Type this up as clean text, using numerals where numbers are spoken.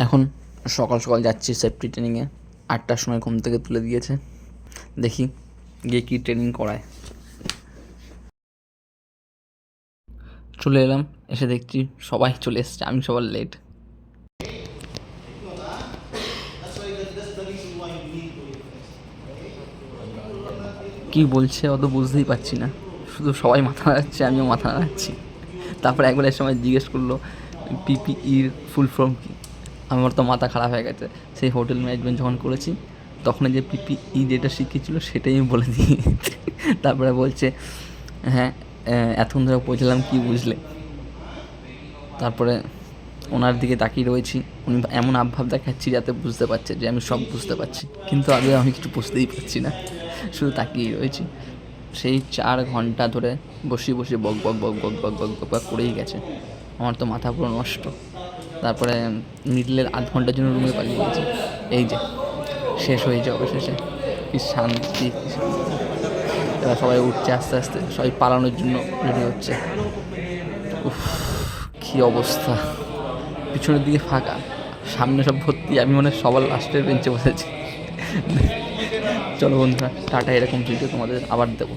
এখন সকাল সকাল যাচ্ছি সেফটি ট্রেনিংয়ে। ৮টার সময় ঘুম থেকে তুলে দিয়েছে, দেখি গিয়ে কী ট্রেনিং করায়। চলে এলাম, এসে দেখছি সবাই চলে এসছে, আমি সবার লেট। কি বলছে অত বুঝতেই পারছি না, শুধু সবাই মাথা নাড়াচ্ছে, আমিও মাথা নাড়াচ্ছি। তারপরে একবার এক সময় জিজ্ঞেস করলো পিপিইর ফুল ফর্ম কী। আমার তো মাথা খারাপ হয়ে গেছে, সেই হোটেল ম্যানেজমেন্ট যখন করেছি তখন যে পিপিই যেটা শিখেছিলো সেটাই আমি বলে দিই। তারপরে বলছে হ্যাঁ, এতক্ষণ ধরে পৌঁছলাম, কী বুঝলে। তারপরে ওনার দিকে তাকিয়ে রয়েছি, উনি এমন আবভাব দেখাচ্ছি যাতে বুঝতে পারছে যে আমি সব বুঝতে পারছি, কিন্তু আগে আমি কিছু বুঝতেই পারছি না, শুধু তাকিয়ে রয়েছি। সেই 4 ঘন্টা ধরে বসে বসে বক বক বক বক বক বক বক বক করেই গেছে। আমার তো মাথা পুরো নষ্ট। তারপরে মিডলের আধ ঘন্টার জন্য রুমে পালিয়ে গেছি। এই যে শেষ হয়েছে অবশেষে, কি শান্তি। এবার সবাই উঠছে আস্তে আস্তে, সবাই পালানোর জন্য রেডি হচ্ছে। উফ, কী অবস্থা। পিছনের দিকে ফাঁকা, সামনে সব ভর্তি, আমি মনে হয় সবার লাস্টের বেঞ্চে বসেছি। চলো বন্ধুরা, টাটা, এরকম ভিডিও তোমাদের আবার দেবো।